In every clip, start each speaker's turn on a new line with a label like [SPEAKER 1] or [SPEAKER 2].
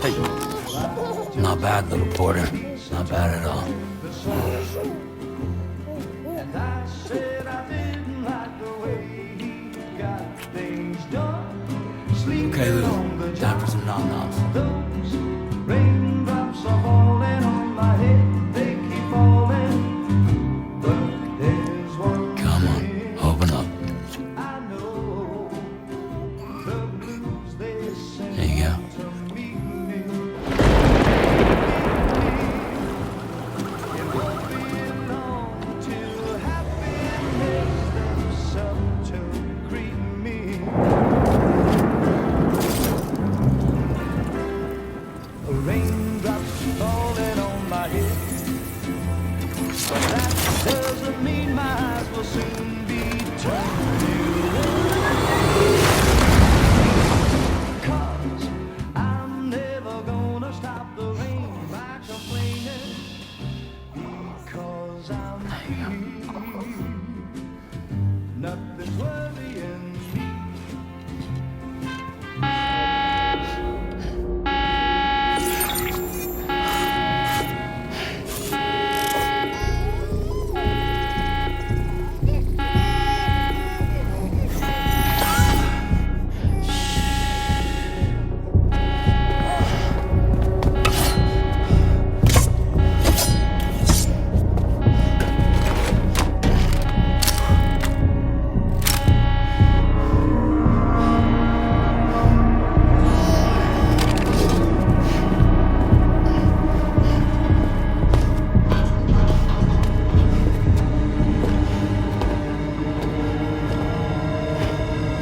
[SPEAKER 1] Hey. Not bad, little porter. Not bad at all. Okay, Lou. Time for some nom-noms. Come on, open up. There you go.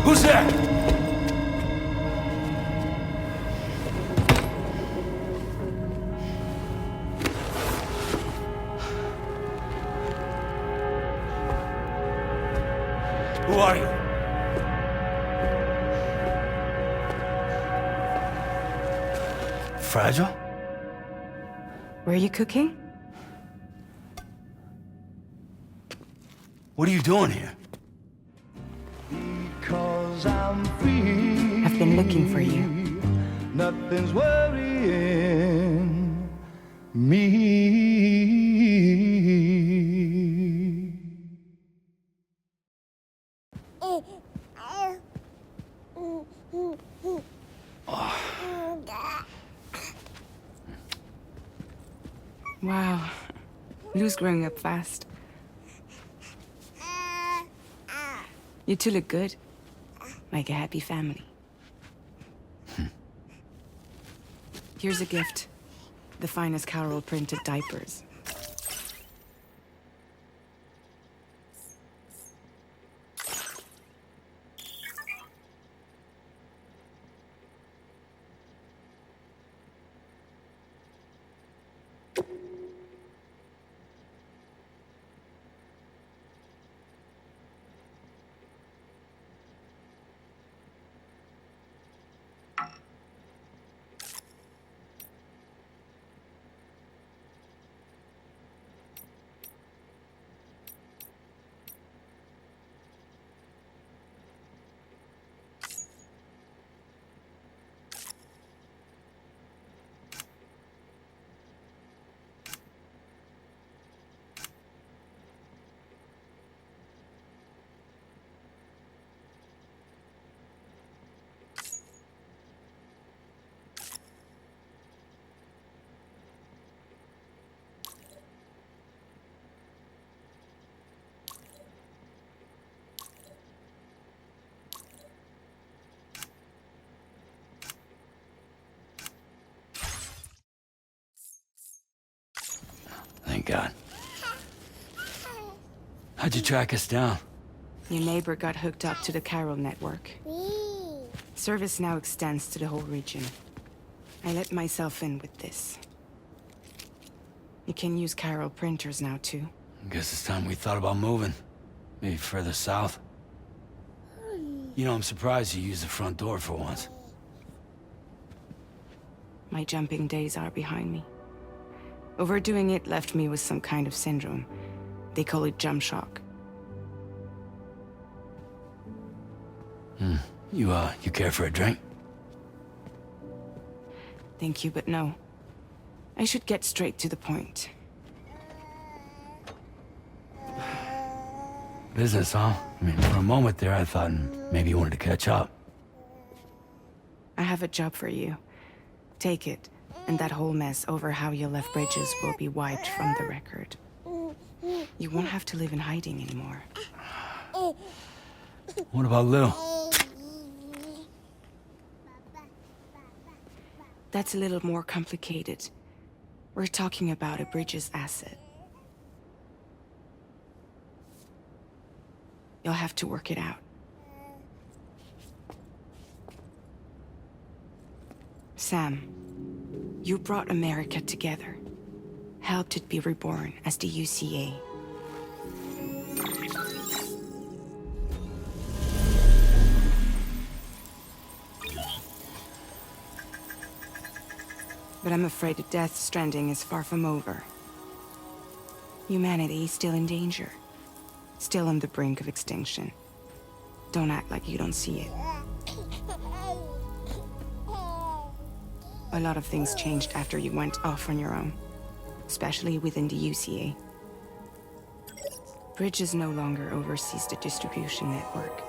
[SPEAKER 1] Who's there? Who are you? Fragile?
[SPEAKER 2] Were you cooking?
[SPEAKER 1] What are you doing here?
[SPEAKER 2] I've been looking for you.
[SPEAKER 3] Nothing's worrying me.
[SPEAKER 2] Wow. Lou's growing up fast. You two look good. Like a happy family. Here's a gift. The finest Carol printed diapers.
[SPEAKER 1] Thank God. How'd you track us down?
[SPEAKER 2] Your neighbor got hooked up to the Carol network. Service now extends to the whole region. I let myself in with this. You can use Carol printers now, too.
[SPEAKER 1] Guess it's time we thought about moving. Maybe further south. You know, I'm surprised you used the front door for once.
[SPEAKER 2] My jumping days are behind me. Overdoing it left me with some kind of syndrome. They call it jump shock.
[SPEAKER 1] You care for a drink?
[SPEAKER 2] Thank you, but no. I should get straight to the point.
[SPEAKER 1] Business, huh? I mean, for a moment there, I thought maybe you wanted to catch up.
[SPEAKER 2] I have a job for you. Take it, and that whole mess over how you left Bridges will be wiped from the record. You won't have to live in hiding anymore.
[SPEAKER 1] What about Lou?
[SPEAKER 2] That's a little more complicated. We're talking about a Bridges asset. You'll have to work it out. Sam, you brought America together. Helped it be reborn as the UCA. But I'm afraid that Death Stranding is far from over. Humanity is still in danger. Still on the brink of extinction. Don't act like you don't see it. A lot of things changed after you went off on your own. Especially within the UCA. Bridges no longer oversees the distribution network.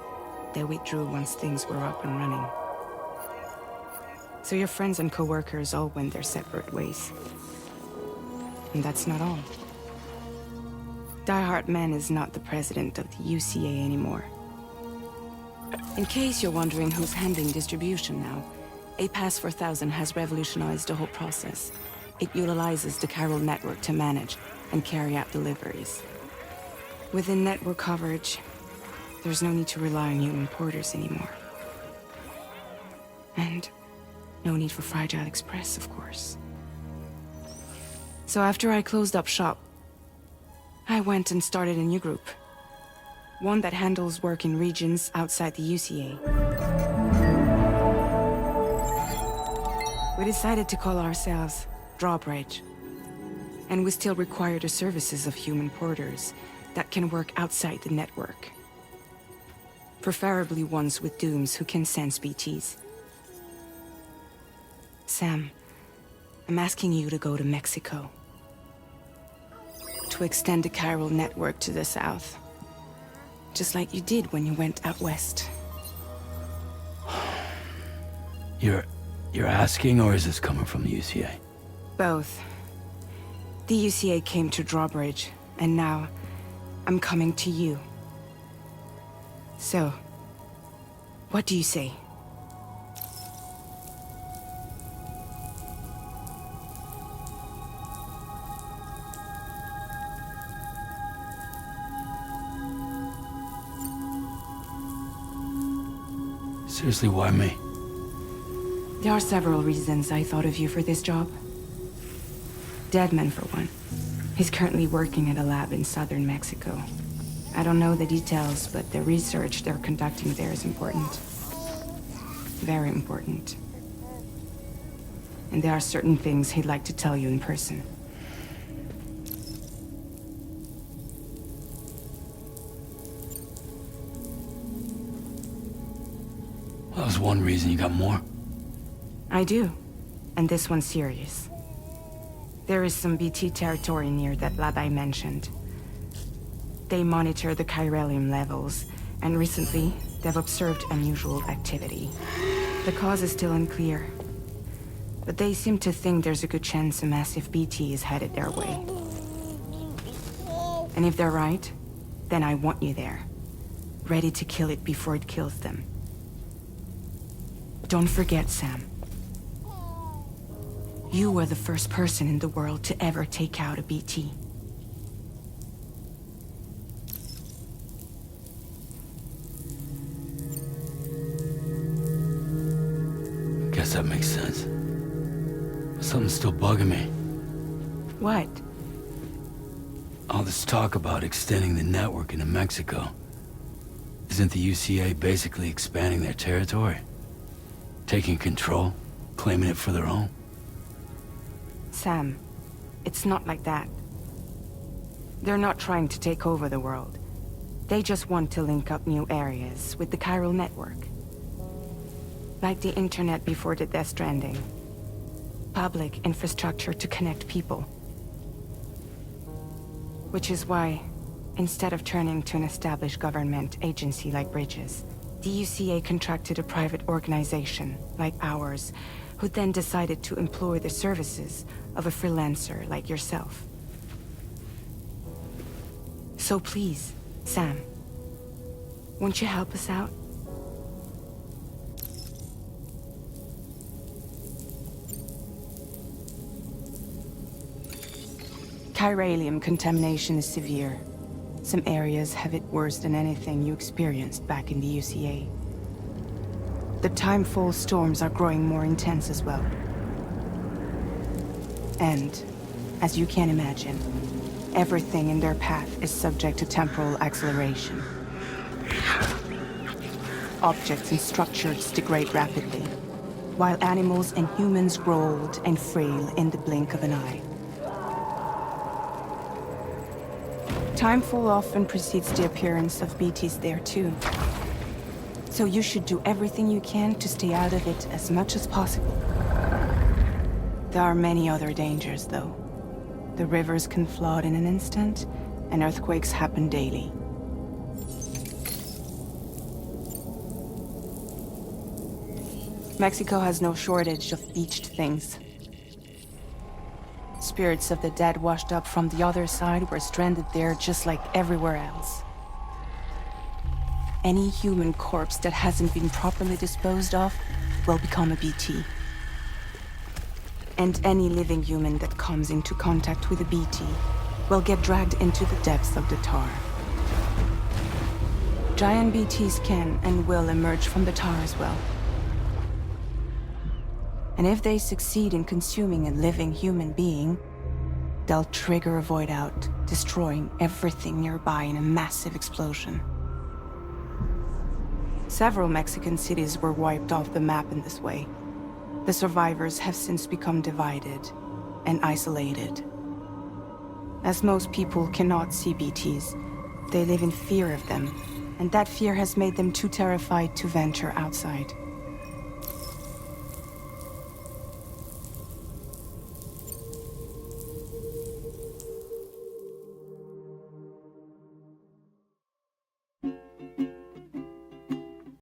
[SPEAKER 2] They withdrew once things were up and running. So your friends and co-workers all went their separate ways. And that's not all. Die Hard Man is not the president of the UCA anymore. In case you're wondering who's handling distribution now, A Pass 4000 has revolutionized the whole process. It utilizes the Chiral network to manage and carry out deliveries. Within network coverage, there's no need to rely on human porters anymore. And no need for Fragile Express, of course. So after I closed up shop, I went and started a new group. One that handles work in regions outside the UCA. We decided to call ourselves Drawbridge. And we still require the services of human porters that can work outside the network. Preferably ones with dooms who can sense BTs. Sam, I'm asking you to go to Mexico. To extend the Chiral network to the south. Just like you did when you went out west.
[SPEAKER 1] You're asking, or is this coming from the UCA?
[SPEAKER 2] Both. The UCA came to Drawbridge, and now I'm coming to you. So, what do you say?
[SPEAKER 1] Seriously, why me?
[SPEAKER 2] There are several reasons I thought of you for this job. Deadman, for one. He's currently working at a lab in southern Mexico. I don't know the details, but the research they're conducting there is important. Very important. And there are certain things he'd like to tell you in person.
[SPEAKER 1] That was one reason. You got more?
[SPEAKER 2] I do. And this one's serious. There is some BT territory near that lab I mentioned. They monitor the chiralium levels, and recently, they've observed unusual activity. The cause is still unclear. But they seem to think there's a good chance a massive BT is headed their way. And if they're right, then I want you there. Ready to kill it before it kills them. Don't forget, Sam. You were the first person in the world to ever take out a BT.
[SPEAKER 1] Guess that makes sense. But something's still bugging me.
[SPEAKER 2] What?
[SPEAKER 1] All this talk about extending the network into Mexico. Isn't the UCA basically expanding their territory? Taking control? Claiming it for their own?
[SPEAKER 2] Sam, it's not like that. They're not trying to take over the world. They just want to link up new areas with the Chiral network. Like the internet before the Death Stranding. Public infrastructure to connect people. Which is why, instead of turning to an established government agency like Bridges, the UCA contracted a private organization, like ours, who then decided to employ the services of a freelancer like yourself. So please, Sam, won't you help us out? Chiralium contamination is severe. Some areas have it worse than anything you experienced back in the UCA. The timefall storms are growing more intense as well. And, as you can imagine, everything in their path is subject to temporal acceleration. Objects and structures degrade rapidly, while animals and humans grow old and frail in the blink of an eye. Timefall often precedes the appearance of BTs there too. So you should do everything you can to stay out of it as much as possible. There are many other dangers, though. The rivers can flood in an instant, and earthquakes happen daily. Mexico has no shortage of beached things. Spirits of the dead washed up from the other side were stranded there just like everywhere else. Any human corpse that hasn't been properly disposed of will become a BT. And any living human that comes into contact with a BT will get dragged into the depths of the tar. Giant BTs can and will emerge from the tar as well. And if they succeed in consuming a living human being, they'll trigger a void out, destroying everything nearby in a massive explosion. Several Mexican cities were wiped off the map in this way. The survivors have since become divided and isolated. As most people cannot see BTs, they live in fear of them, and that fear has made them too terrified to venture outside.